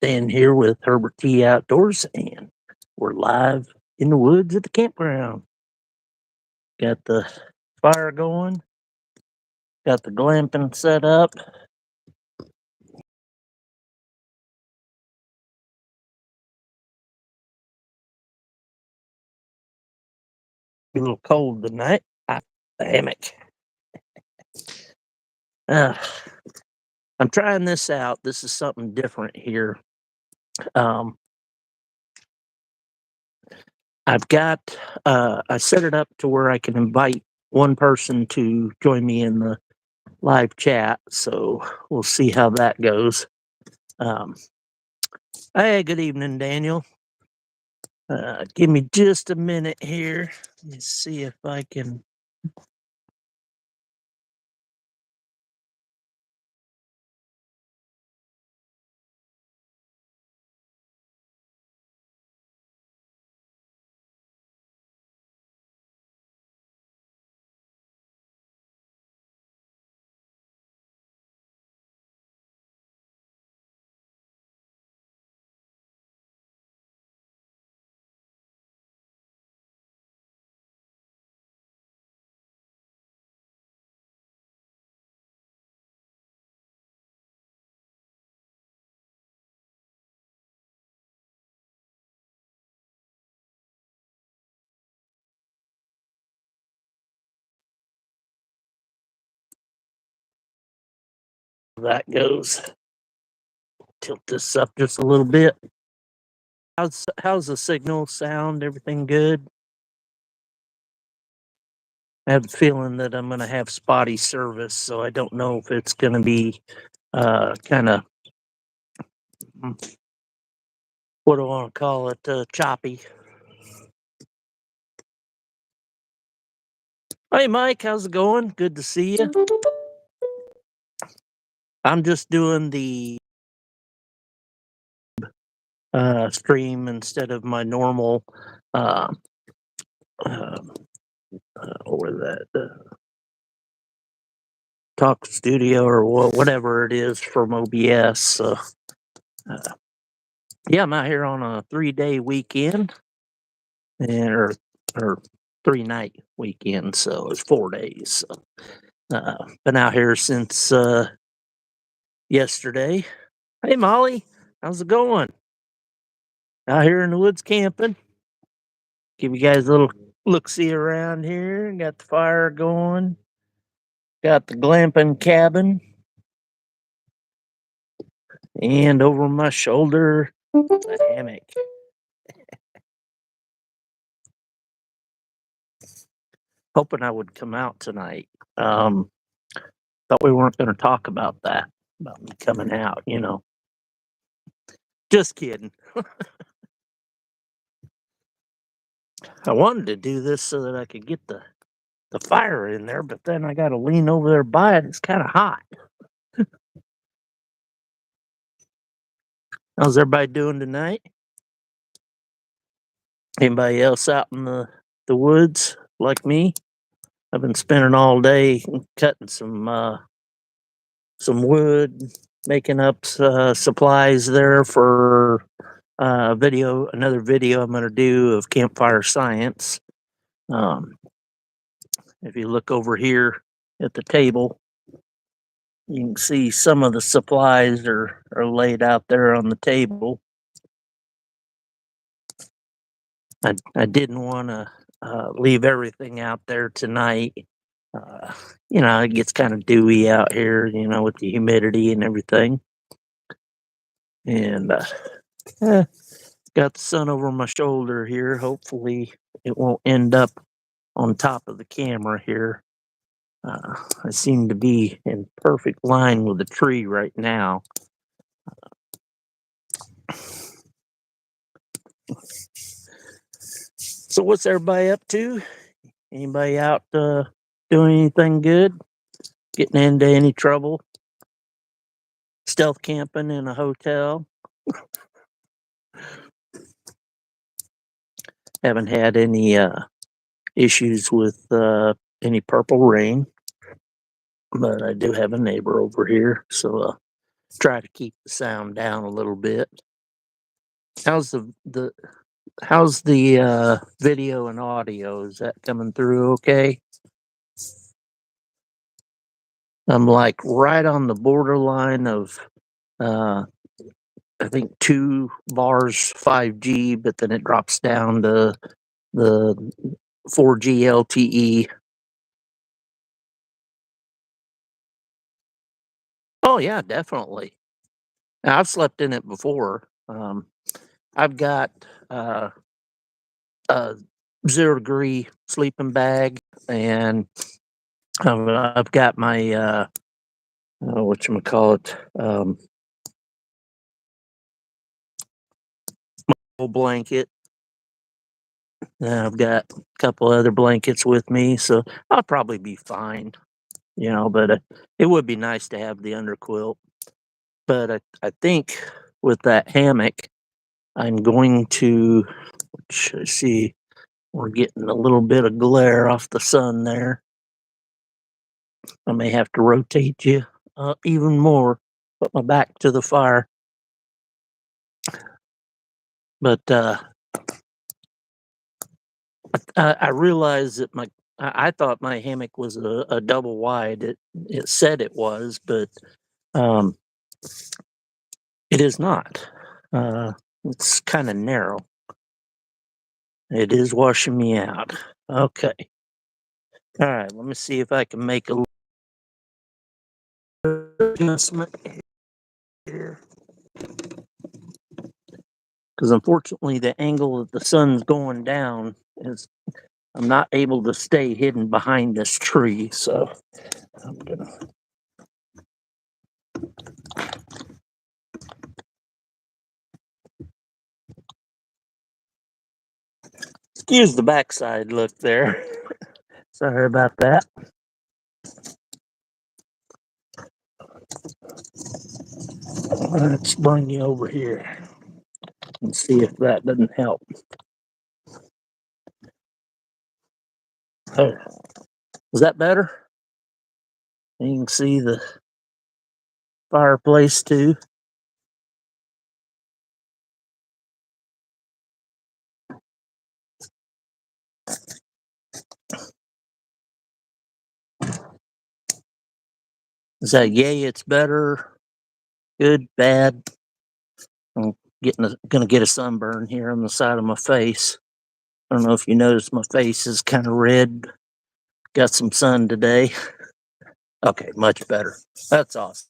Dan here with Herbert T Outdoors, and we're live in the woods at the campground. Got the fire going, got the glamping set up. Be a little cold tonight. The hammock. Uh, I'm trying this out. This is something different here. Um, I set it up to where I can invite one person to join me in the live chat. So we'll see how that goes. Um, hey, good evening, Daniel. Give me just a minute here. Let me see if I can. That goes. Tilt this up just a little bit. How's the signal sound? Everything good? I have a feeling that I'm gonna have spotty service, so I don't know if it's gonna be kind of what do I want to call it, choppy. Hey, Mike, how's it going? Good to see you. I'm just doing the stream instead of my normal uh, uh, what is that? Talk Studio or whatever it is from OBS. So, yeah, I'm out here on a 3-day weekend, and or 3-night weekend, so it's 4 days. So, been out here since yesterday. Hey, Molly, how's it going? Out here in the woods camping. Give you guys a little look see around here. Got the fire going. Got the glamping cabin. And over my shoulder, the hammock. Hoping I would come out tonight. Thought we weren't going to talk about that, about me coming out, you know. Just kidding. I wanted to do this so that I could get the fire in there, but then I got to lean over there by it. It's kind of hot. How's everybody doing tonight? Anybody else out in the woods like me? I've been spending all day cutting some wood, making up supplies there for another video I'm going to do of campfire science. If you look over here at the table, you can see some of the supplies are laid out there on the table. I didn't want to leave everything out there tonight. You know, it gets kind of dewy out here, you know, with the humidity and everything. And got the sun over my shoulder here. Hopefully, it won't end up on top of the camera here. I seem to be in perfect line with the tree right now. So what's everybody up to? Anybody out doing anything good? Getting into any trouble? Stealth camping in a hotel? Haven't had any issues with any purple rain, but I do have a neighbor over here, so try to keep the sound down a little bit. How's the video and audio? Is that coming through okay? I'm like right on the borderline of uh I think 2 bars 5G, but then it drops down to the 4G LTE. Oh yeah, definitely. Now, I've slept in it before. I've got a 0 degree sleeping bag, and I've got my whatchamacallit, blanket. And I've got a couple other blankets with me, so I'll probably be fine, but it would be nice to have the underquilt. But I think with that hammock, I'm going to see. We're getting a little bit of glare off the sun there. I may have to rotate you even more, put my back to the fire. But I realized that I thought my hammock was a double wide. It said it was, but um, it is not. It's kind of narrow. It is washing me out. Okay. All right. Let me see if I can make a adjustment here. Because unfortunately, the angle that the sun's going down is I'm not able to stay hidden behind this tree. So I'm gonna. Excuse the backside look there. Sorry about that. Let's bring you over here and see if that doesn't help. Oh, is that better? You can see the fireplace too. Is that yay? It's better. Good, bad. I'm gonna get a sunburn here on the side of my face. I don't know if you noticed my face is kind of red. Got some sun today. Okay, much better. That's awesome.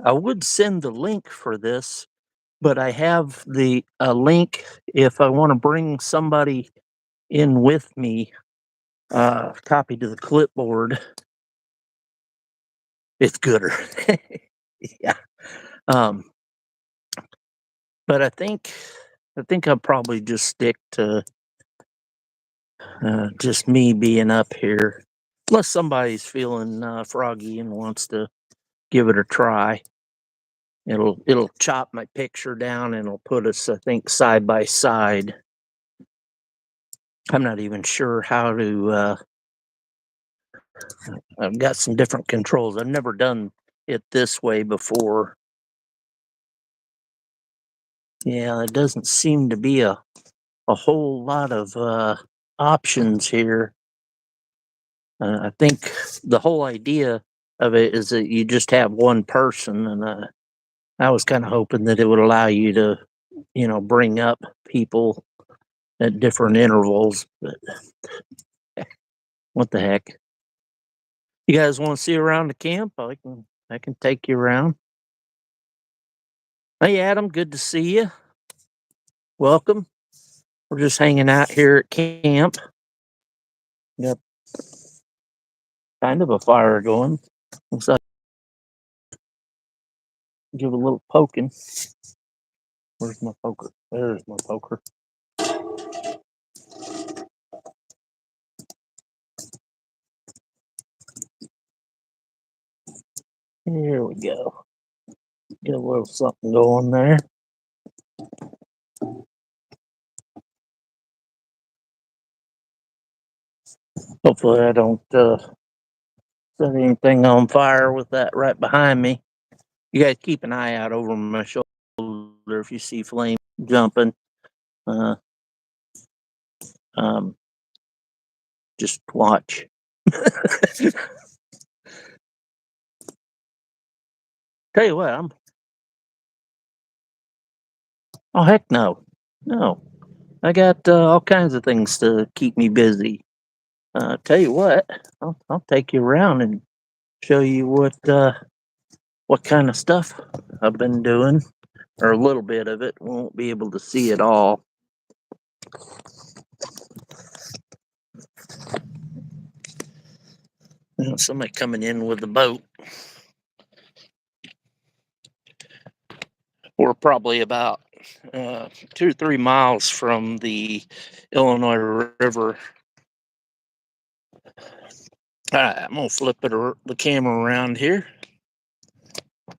I would send the link for this, but I have the link if I want to bring somebody in with me. Copy to the clipboard. It's gooder. Yeah. Um, but I think I'll probably just stick to just me being up here, unless somebody's feeling froggy and wants to give it a try. It'll chop my picture down and it'll put us, I think, side by side. I'm not even sure how to. I've got some different controls. I've never done it this way before. Yeah, there doesn't seem to be a whole lot of options here. I think the whole idea of it is that you just have one person, and I was kind of hoping that it would allow you to, bring up people at different intervals. But what the heck? You guys want to see around the camp? I can take you around. Hey, Adam, good to see you. Welcome. We're just hanging out here at camp. Got kind of a fire going. Looks like give a little poking. Where's my poker? There's my poker. Here we go. Get a little something going there. Hopefully, I don't set anything on fire with that right behind me. You guys keep an eye out over my shoulder if you see flame jumping. Uh, um, just watch. Tell you what, oh heck no, no. I got all kinds of things to keep me busy. Tell you what, I'll take you around and show you what kind of stuff I've been doing, or a little bit of it. Won't be able to see it all. Somebody coming in with the boat. We're probably about 2 or 3 miles from the Illinois River. All right, I'm gonna flip the camera around here.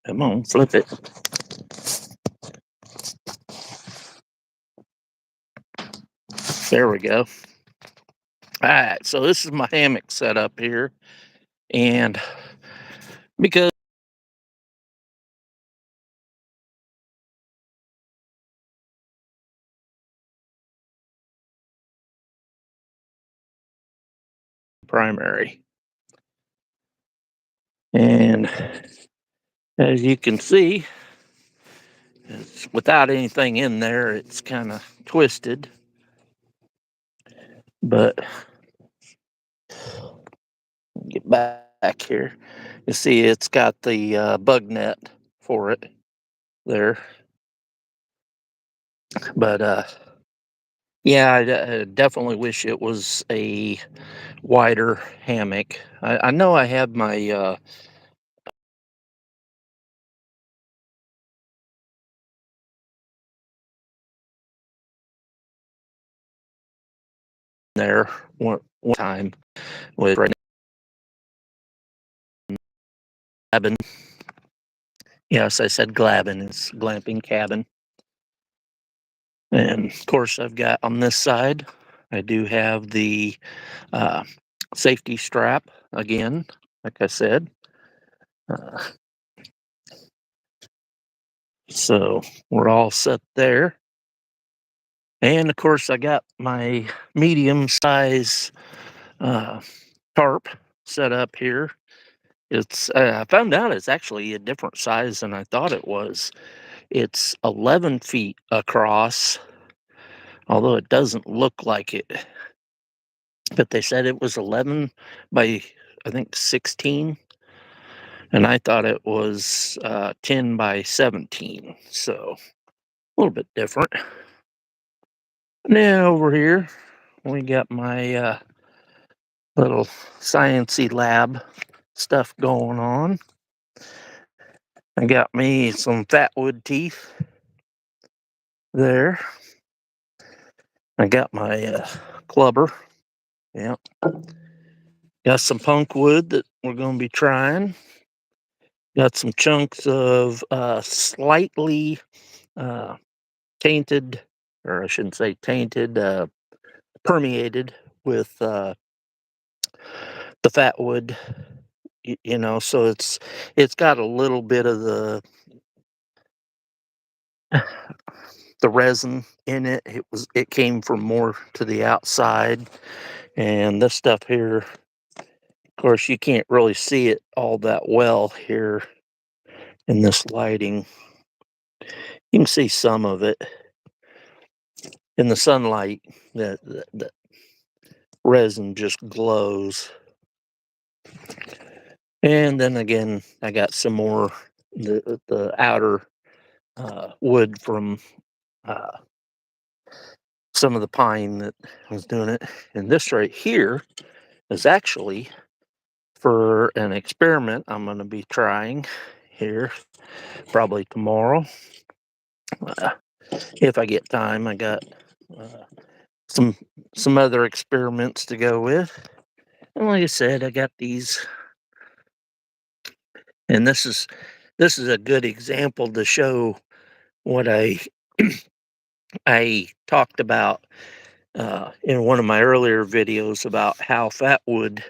Come on, flip it. There we go. All right, so this is my hammock set up here, and because primary, and as you can see, it's without anything in there. It's kind of twisted, but get back here. You see, it's got the bug net for it there, but yeah, I definitely wish it was a wider hammock. I know I have my there one time with Glabin. Yes, I said Glabin. It's glamping cabin. And of course, I've got on this side, I do have the uh, safety strap again, like I said. Uh, so we're all set there. And of course, I got my medium size uh, tarp set up here. It's I found out it's actually a different size than I thought it was. It's 11 feet across, although it doesn't look like it. But they said it was 11 by, I think, 16. And I thought it was 10 by 17. So a little bit different. Now over here, we got my little sciency lab stuff going on. I got me some fat wood teeth there. I got my clubber. Yeah. Got some punk wood that we're going to be trying. Got some chunks of slightly uh, tainted, or I shouldn't say tainted, permeated with the fat wood. You know, so it's got a little bit of the resin in it. It came from more to the outside, and this stuff here, of course, you can't really see it all that well here in this lighting. You can see some of it in the sunlight. The resin just glows. And then again, I got some more the outer wood from uh, some of the pine that was doing it. And this right here is actually for an experiment I'm going to be trying here probably tomorrow. Uh, if I get time, I got uh, some other experiments to go with. And like I said, I got these, and this is a good example to show what I talked about in one of my earlier videos about how fat wood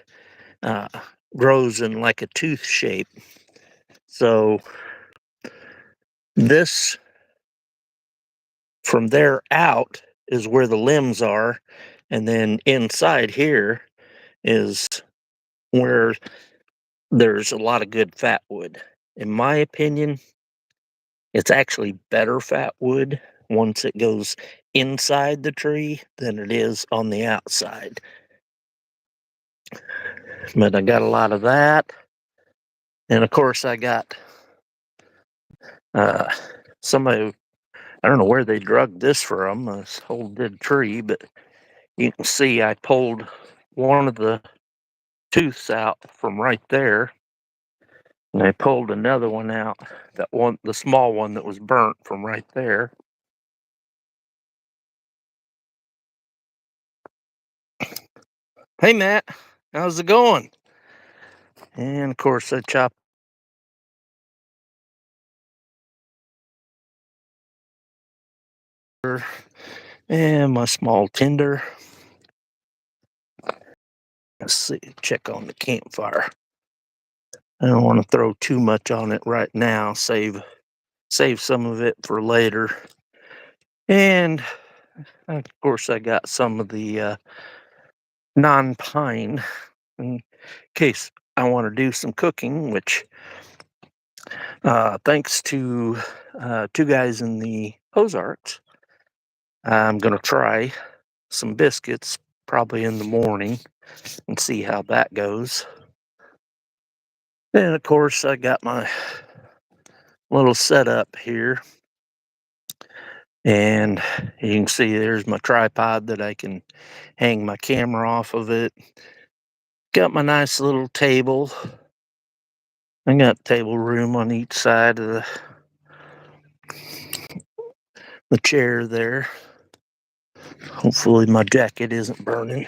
uh, grows in like a tooth shape. So this from there out is where the limbs are, and then inside here is where there's a lot of good fat wood. In my opinion, it's actually better fat wood once it goes inside the tree than it is on the outside. But I got a lot of that. And of course, I got somebody, I don't know where they drug this from, this whole dead tree, but you can see I pulled one of the tooths out from right there. And I pulled another one out, that one, the small one that was burnt from right there. Hey, Matt, how's it going? And of course, I chopped her and my small tinder. Let's see, check on the campfire. I don't want to throw too much on it right now. Save some of it for later. And of course, I got some of the non-pine in case I want to do some cooking, which thanks to two guys in the Ozarks, I'm going to try some biscuits probably in the morning and see how that goes. And of course, I got my little setup here. And you can see there's my tripod that I can hang my camera off of it. Got my nice little table. I got table room on each side of the chair there. Hopefully my jacket isn't burning.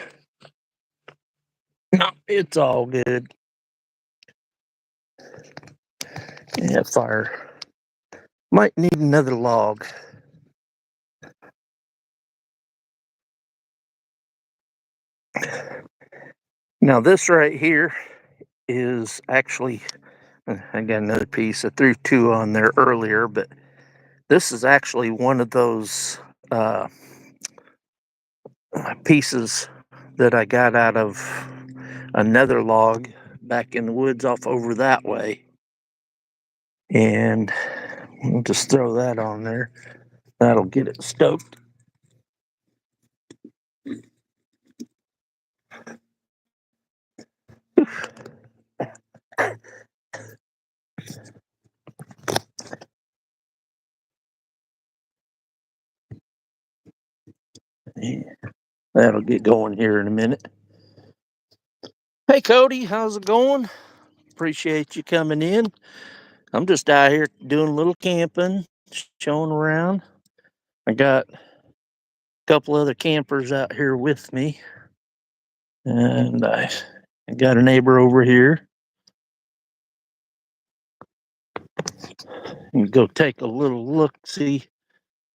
No, it's all good. Yeah, fire. Might need another log. Now this right here is actually, I got another piece. I threw two on there earlier, but this is actually one of those pieces that I got out of another log back in the woods off over that way. And we'll just throw that on there. That'll get it stoked. Yeah, that'll get going here in a minute. Hey Cody, how's it going? Appreciate you coming in. I'm just out here doing a little camping, showing around. I got a couple other campers out here with me, and I got a neighbor over here. You go take a little look, see.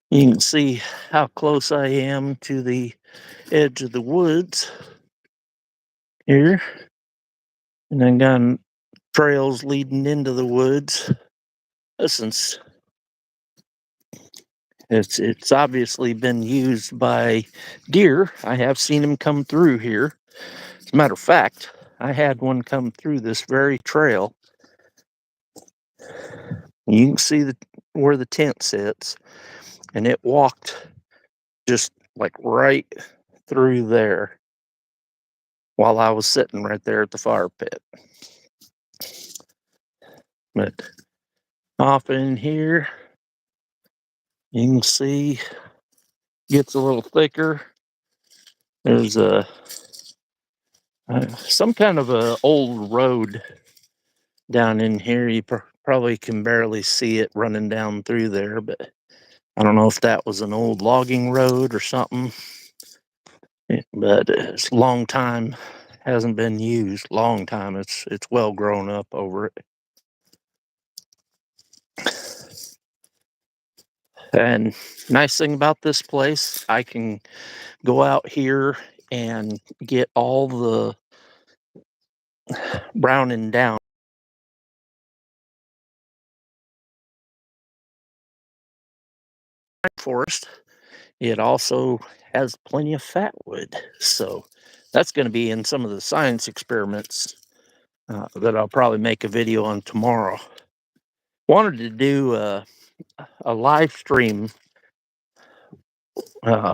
You can see how close I am to the edge of the woods here. And I got trails leading into the woods. Since it's obviously been used by deer. I have seen them come through here. As a matter of fact, I had one come through this very trail. You can see where the tent sits, and it walked just like right through there while I was sitting right there at the fire pit. But off in here, you can see gets a little thicker. There's some kind of a old road down in here. You probably can barely see it running down through there, but I don't know if that was an old logging road or something. But it's a long time, hasn't been used. Long time. It's well grown up over it. And nice thing about this place, I can go out here and get all the browning down forest. it also has plenty of fat wood. So that's going to be in some of the science experiments that I'll probably make a video on tomorrow. Wanted to do a live stream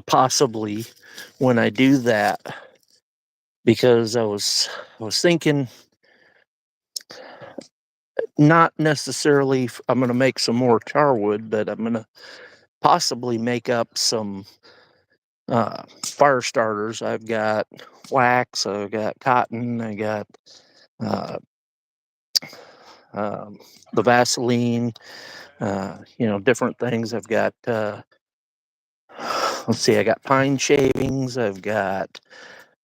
possibly when I do that, because I was thinking, not necessarily I'm going to make some more charwood, but I'm going to possibly make up some fire starters. I've got wax, I've got cotton, I got uh, the Vaseline, different things. I've got, let's see, I got pine shavings, I've got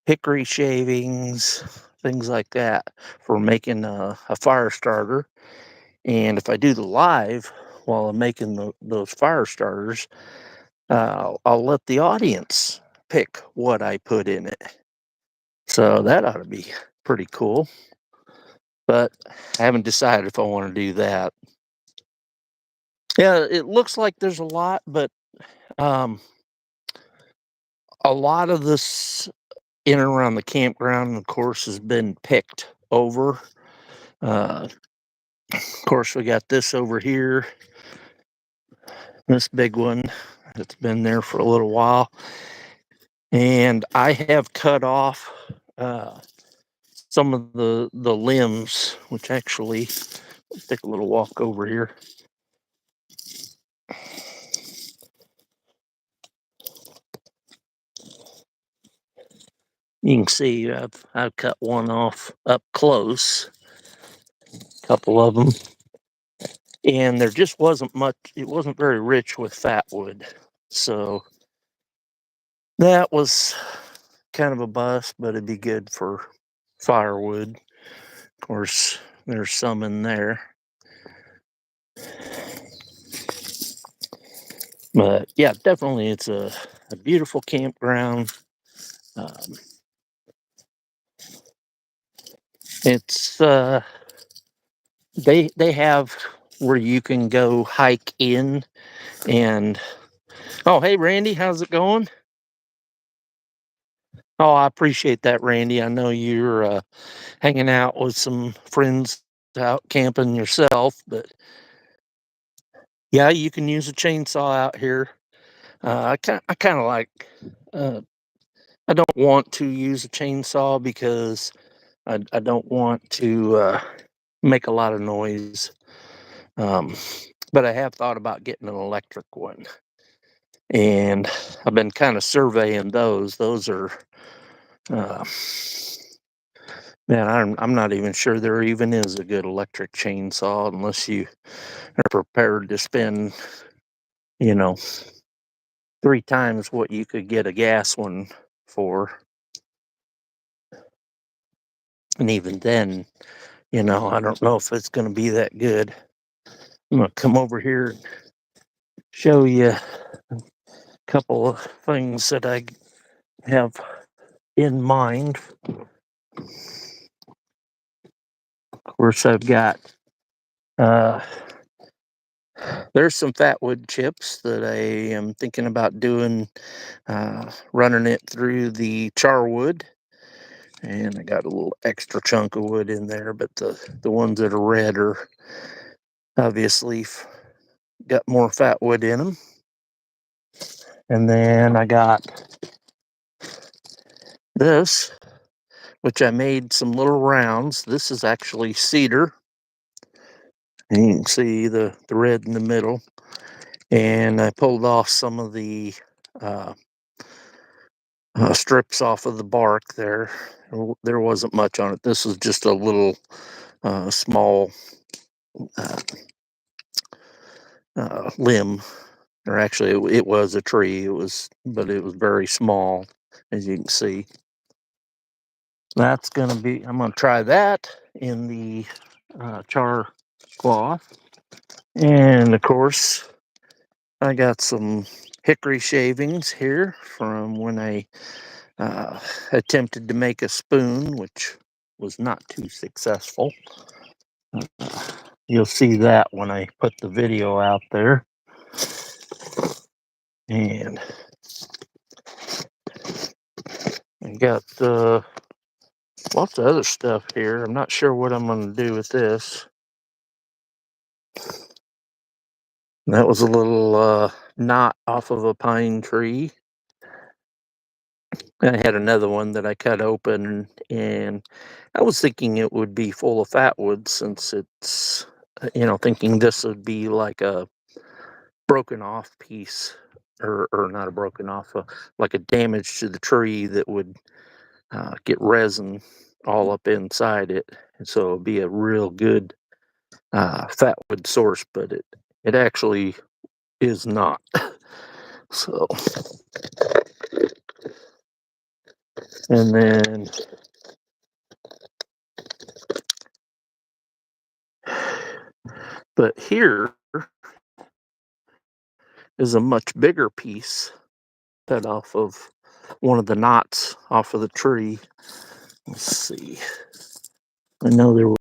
hickory shavings, things like that for making a fire starter. And if I do the live while I'm making those fire starters, I'll let the audience pick what I put in it. So that ought to be pretty cool. But I haven't decided if I want to do that. Yeah, it looks like there's a lot, but um, a lot of this in and around the campground, of course, has been picked over. Of course, we got this over here, this big one. It's been there for a little while. And I have cut off some of the limbs, which actually, let's take a little walk over here. You can see I've cut one off up close, a couple of them, and there just wasn't much. It wasn't very rich with fat wood, so that was kind of a bust. But it'd be good for firewood. Of course, there's some in there, but yeah, definitely it's a beautiful campground. Um, it's they have where you can go hike in. And oh, hey Randy, how's it going? Oh, I appreciate that, Randy. I know you're hanging out with some friends out camping yourself, but yeah, you can use a chainsaw out here. I kind of like. Uh, I don't want to use a chainsaw because I don't want to make a lot of noise. Um, but I have thought about getting an electric one, and I've been kind of surveying those. Those are, uh, man, I'm not even sure there even is a good electric chainsaw unless you are prepared to spend, you know, 3 times what you could get a gas one for. And even then, I don't know if it's going to be that good. I'm going to come over here and show you a couple of things that I have in mind. Of course, I've got, uh, there's some fat wood chips that I am thinking about doing, running it through the char wood. And I got a little extra chunk of wood in there, but the ones that are red are obviously got more fat wood in them. And then I got this, which I made some little rounds. This is actually cedar. And you can see the red in the middle. And I pulled off some of the uh, strips off of the bark there. There wasn't much on it. This was just a little small uh, limb, or actually it was a tree. But it was very small, as you can see. I'm gonna try that in the char cloth. And of course, I got some hickory shavings here from when I attempted to make a spoon, which was not too successful. You'll see that when I put the video out there. And got lots of other stuff here. I'm not sure what I'm going to do with this. That was a little knot off of a pine tree. I had another one that I cut open, and I was thinking it would be full of fatwood since it's, thinking this would be like a broken off piece, or not a broken off, like a damage to the tree that would get resin all up inside it. And so it would be a real good fatwood source, but it actually is not. So, and then but here is a much bigger piece cut off of one of the knots off of the tree. Let's see. I know they were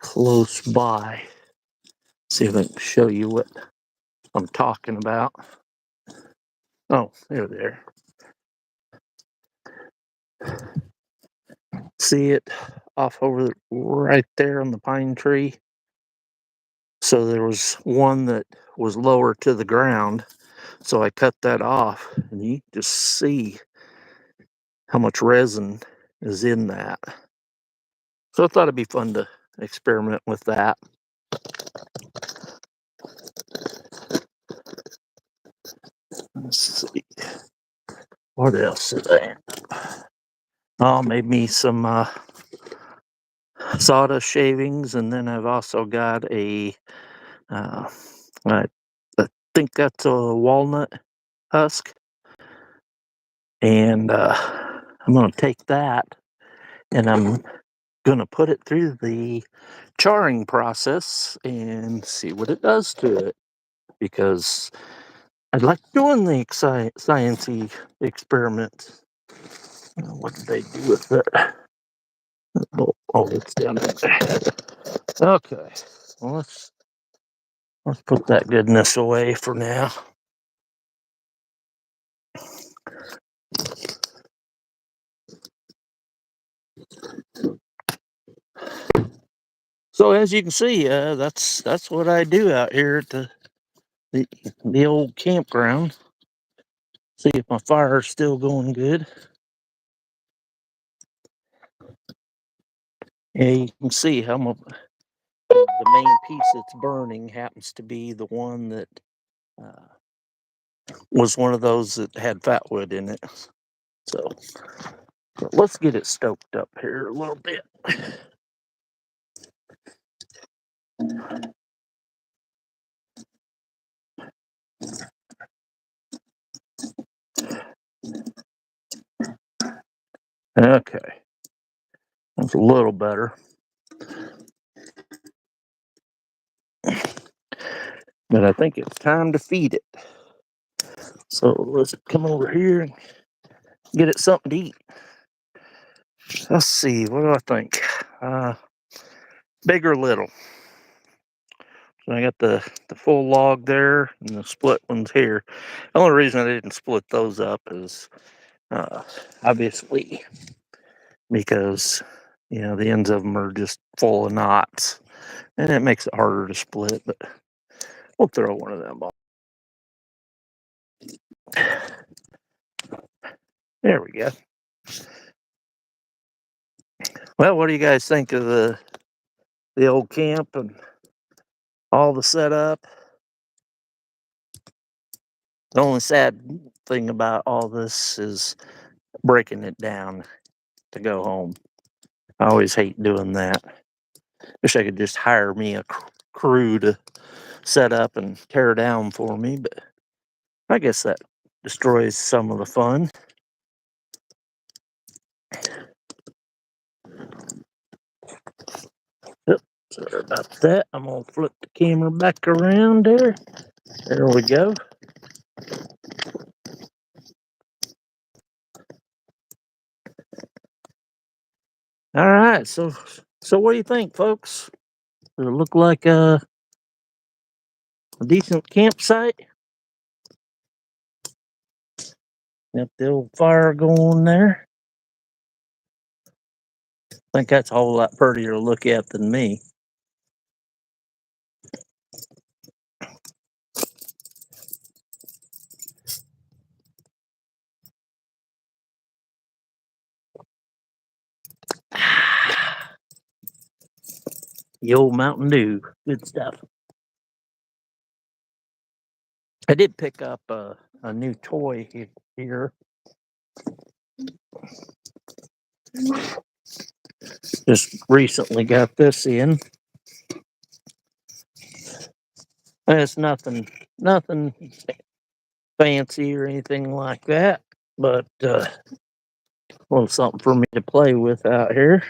close by. See if I can show you what I'm talking about. Oh, they're there. See it off over right there on the pine tree? So there was one that was lower to the ground. So I cut that off, and you just see how much resin is in that. So I thought it'd be fun to experiment with that. Let's see. What else is there? Oh, made me some sawdust shavings, and then I've also got uh, I think that's a walnut husk, and I'm going to take that, and I'm going to put it through the charring process and see what it does to it, because I like doing the sciencey experiments. What did they do with it? Oh, it's down there. Okay, well, let's put that goodness away for now. So as you can see, that's what I do out here at the old campground. See if my fire's still going good. And you can see how the main piece that's burning happens to be the one that uh, was one of those that had fatwood in it. So let's get it stoked up here a little bit. Okay, that's a little better. But I think it's time to feed it. So let's come over here and get it something to eat. Let's see, what do I think? Big or little? So I got the full log there and the split ones here. The only reason I didn't split those up is uh, obviously because the ends of them are just full of knots, and it makes it harder to split. But we'll throw one of them off. There we go. Well, what do you guys think of the old camp and all the setup? The only sad thing about all this is breaking it down to go home. I always hate doing that. Wish I could just hire me a crew to set up and tear down for me, but I guess that destroys some of the fun. Yep, sorry about that. I'm gonna flip the camera back around there. There we go. All right, so what do you think, folks? Does it look like a decent campsite? Got the old fire going there. I think that's a whole lot prettier to look at than me. The old Mountain Dew. Good stuff. I did pick up a new toy here. Just recently got this in. It's nothing fancy or anything like that, but a little something for me to play with out here.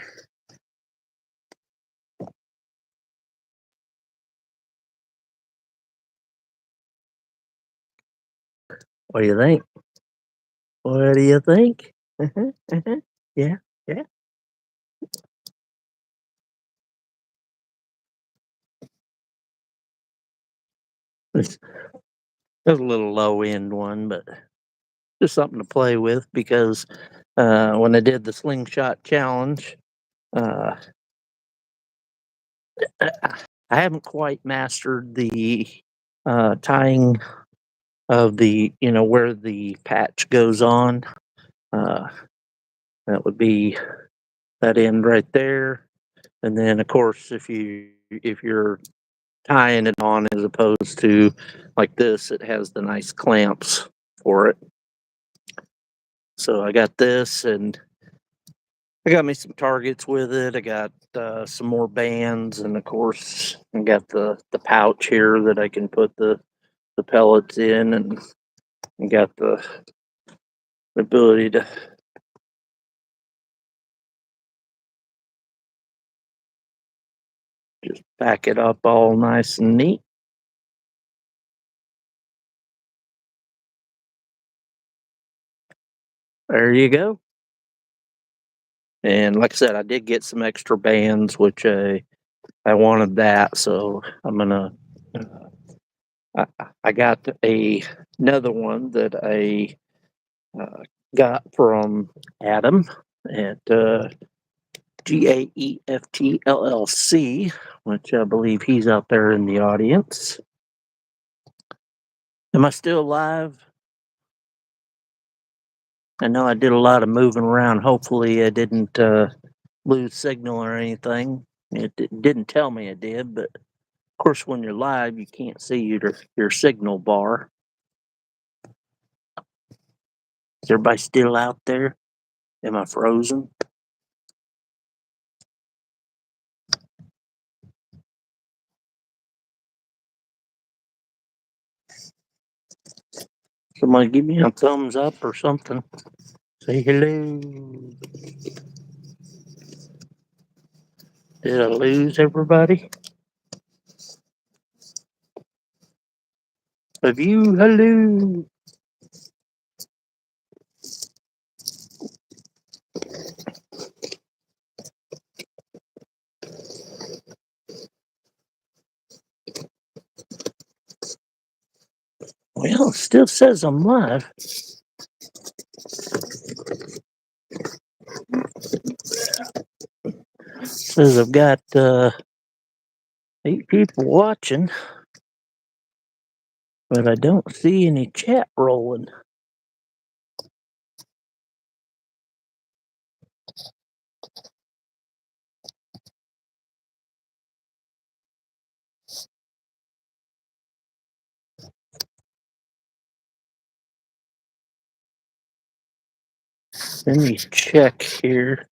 What do you think? What do you think? Yeah, yeah. It's a little low end one, but just something to play with because when I did the slingshot challenge, uh, I haven't quite mastered the tying of the where the patch goes on. Uh, that would be that end right there, and then of course if you're tying it on as opposed to like this, it has the nice clamps for it. So I got this, and I got me some targets with it. I got some more bands, and of course I got the pouch here that I can put the pellets in, and I got the ability to just back it up all nice and neat. There you go. And like I said, I did get some extra bands, which I wanted that, so I'm gonna. I got another one that I uh, got from Adam at GAEFT LLC, which I believe he's out there in the audience. Am I still live? I know I did a lot of moving around. Hopefully, I didn't lose signal or anything. It didn't tell me it did, but of course, when you're live, you can't see your signal bar. Is everybody still out there? Am I frozen? Somebody give me a thumbs up or something. Say hello. Did I lose everybody? Have you? Hello. Well, it still says I'm live. It says I've got 8 people watching, but I don't see any chat rolling. Let me check here.